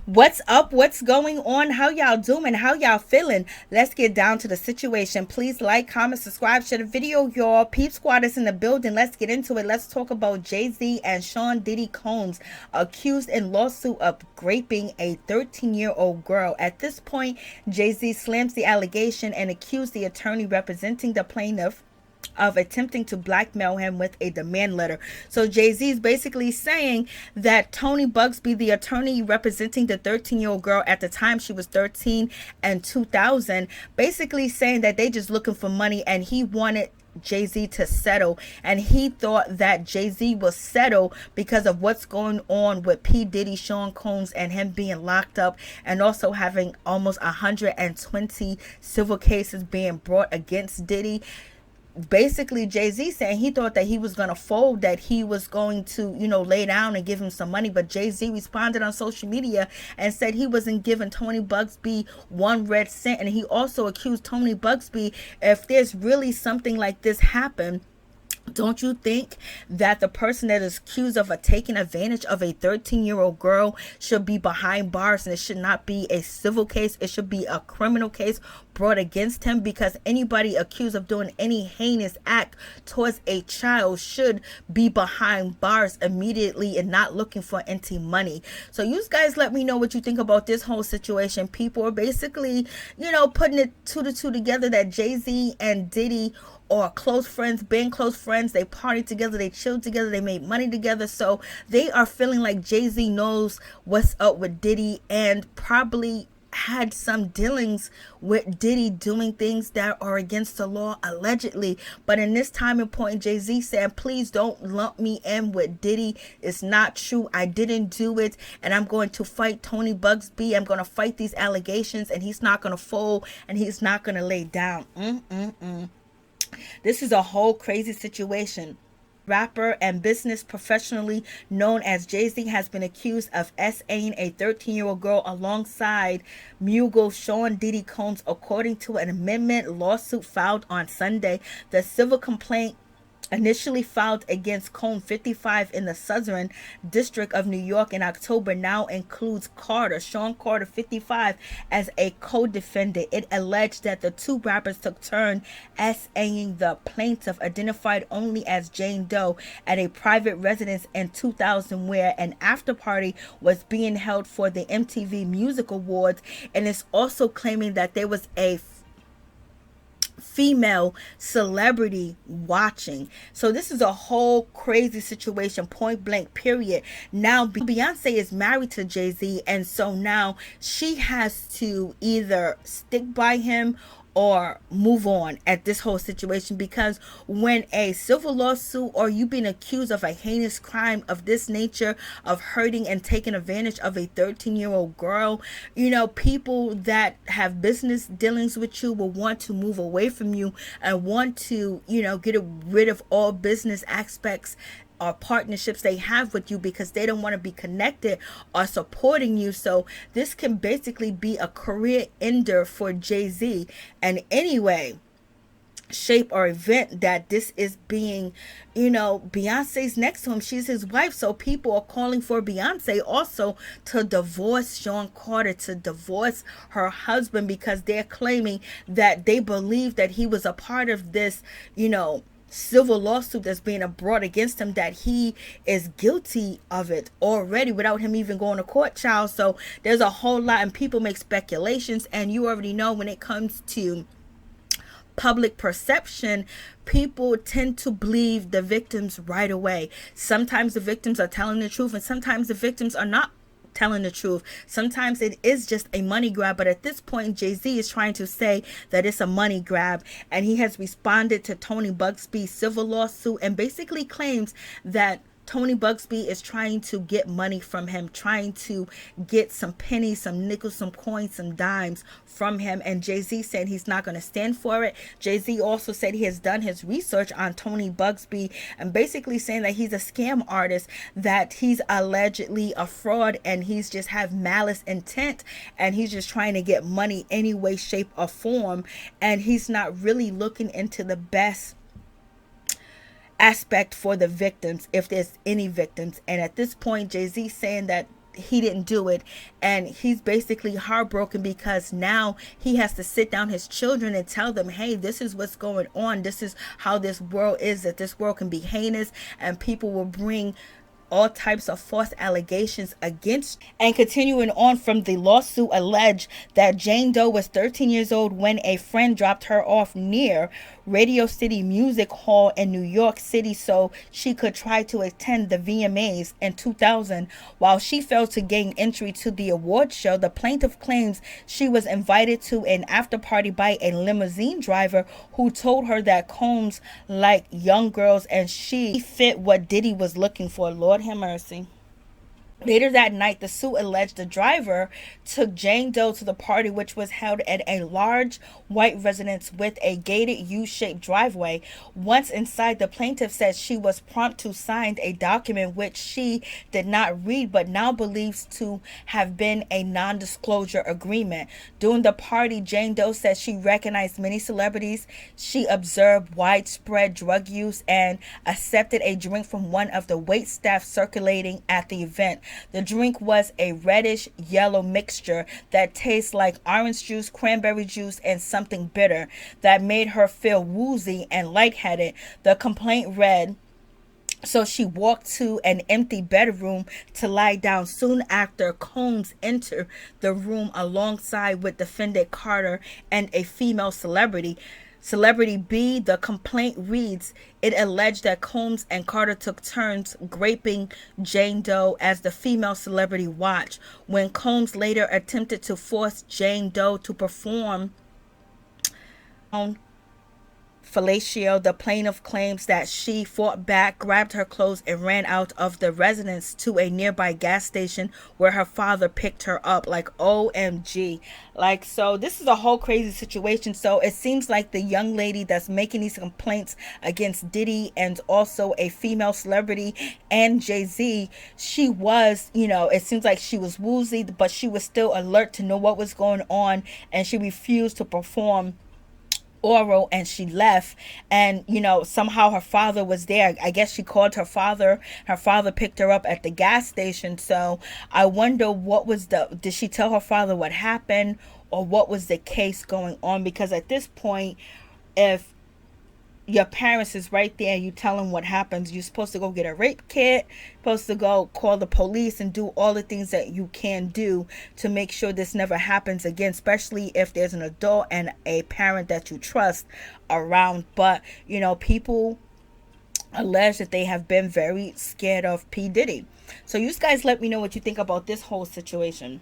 What's up? What's going on? How y'all doing? How y'all feeling? Let's get down to the situation. Please like, comment, subscribe, share the video, y'all. Peep Squad is in the building. Let's get into it. Let's talk about Jay-Z and Sean Diddy Combs accused in lawsuit of raping a 13-year-old girl. At this point, Jay-Z slams the allegation and accused the attorney representing the plaintiff of attempting to blackmail him with a demand letter. So Jay-Z is basically saying that Tony Bugsby, the attorney representing the 13-year-old girl at the time she was 13 and 2000, basically saying that they just looking for money and he wanted Jay-Z to settle, and he thought that Jay-Z will settle because of what's going on with P. Diddy, Sean Combs, and him being locked up, and also having almost 120 civil cases being brought against Diddy. Basically, Jay-Z saying he thought that he was going to fold, that he was going to, lay down and give him some money. But Jay-Z responded on social media and said he wasn't giving Tony Bugsby one red cent. And he also accused Tony Bugsby, if there's really something like this happen, don't you think that the person that is accused of taking advantage of a 13-year-old girl should be behind bars, and it should not be a civil case? It should be a criminal case brought against him, because anybody accused of doing any heinous act towards a child should be behind bars immediately and not looking for empty money. So you guys let me know what you think about this whole situation. People are basically, putting it two to two together that Jay-Z and Diddy or close friends, being close friends. They partied together, they chilled together, they made money together. So they are feeling like Jay-Z knows what's up with Diddy and probably had some dealings with Diddy doing things that are against the law, allegedly. But in this time and point, Jay-Z said, please don't lump me in with Diddy. It's not true. I didn't do it, and I'm going to fight Tony Bugsby. I'm going to fight these allegations, and he's not going to fold, and he's not going to lay down. This is a whole crazy situation. Rapper and business professionally known as Jay-Z has been accused of SAing a 13-year-old girl alongside mogul Sean Diddy Combs, according to an amendment lawsuit filed on Sunday. The civil complaint, initially filed against Combs, 55, in the Southern District of New York in October, now includes Sean Carter, 55, as a co-defendant. It alleged that the two rappers took turn SAing the plaintiff, identified only as Jane Doe, at a private residence in 2000, where an after party was being held for the MTV Music Awards, and is also claiming that there was a female celebrity watching. So this is a whole crazy situation, point blank period. Now Beyonce is married to Jay-Z, and so now she has to either stick by him or move on at this whole situation, because when a civil lawsuit or you being accused of a heinous crime of this nature, of hurting and taking advantage of a 13-year-old girl, people that have business dealings with you will want to move away from you and want to, get rid of all business aspects or partnerships they have with you, because they don't want to be connected or supporting you. So this can basically be a career ender for Jay-Z. And anyway, shape or event that this is being, Beyonce's next to him, she's his wife, so people are calling for Beyonce also to divorce Sean Carter, to divorce her husband, because they're claiming that they believe that he was a part of this, civil lawsuit that's being brought against him, that he is guilty of it already without him even going to court, child. So there's a whole lot, and people make speculations, and you already know when it comes to public perception, people tend to believe the victims right away. Sometimes the victims are telling the truth, and sometimes the victims are not telling the truth. Sometimes it is just a money grab, but at this point Jay-Z is trying to say that it's a money grab, and he has responded to Tony Bugsby's civil lawsuit and basically claims that Tony Bugsby is trying to get money from him, trying to get some pennies, some nickels, some coins, some dimes from him. And Jay-Z said he's not going to stand for it. Jay-Z also said he has done his research on Tony Bugsby and basically saying that he's a scam artist, that he's allegedly a fraud, and he's just have malice intent, and he's just trying to get money any way, shape, or form. And he's not really looking into the best aspect for the victims, if there's any victims. And at this point, Jay-Z saying that he didn't do it, and he's basically heartbroken because now he has to sit down his children and tell them, hey, this is what's going on, this is how this world is, that this world can be heinous and people will bring all types of false allegations against. And continuing on from the lawsuit, alleged that Jane Doe was 13 years old when a friend dropped her off near Radio City Music Hall in New York City so she could try to attend the VMAs in 2000. While she failed to gain entry to the award show, the plaintiff claims she was invited to an after party by a limousine driver who told her that Combs liked young girls and she fit what Diddy was looking for. Lord have mercy. Later that night, the suit alleged the driver took Jane Doe to the party, which was held at a large white residence with a gated U-shaped driveway. Once inside, the plaintiff said she was prompt to sign a document which she did not read but now believes to have been a non-disclosure agreement. During the party, Jane Doe said she recognized many celebrities. She observed widespread drug use and accepted a drink from one of the wait staff circulating at the event. The drink was a reddish yellow mixture that tastes like orange juice, cranberry juice, and something bitter that made her feel woozy and lightheaded. The complaint read, so she walked to an empty bedroom to lie down. Soon after, Combs entered the room alongside with defendant Carter and a female celebrity. Celebrity B, the complaint reads, it alleged that Combs and Carter took turns graping Jane Doe as the female celebrity watched. When Combs later attempted to force Jane Doe to perform fellatio, the plaintiff claims that she fought back, grabbed her clothes, and ran out of the residence to a nearby gas station where her father picked her up. Like, OMG. Like, so this is a whole crazy situation. So it seems like the young lady that's making these complaints against Diddy and also a female celebrity and Jay-Z, she was, it seems like she was woozy, but she was still alert to know what was going on, and she refused to perform oral, and she left. And somehow her father was there. I guess she called her father picked her up at the gas station. So I wonder did she tell her father what happened, or what was the case going on? Because at this point, if your parents is right there, you tell them what happens, you're supposed to go get a rape kit, supposed to go call the police and do all the things that you can do to make sure this never happens again, especially if there's an adult and a parent that you trust around. But people allege that they have been very scared of P. Diddy. So you guys let me know what you think about this whole situation.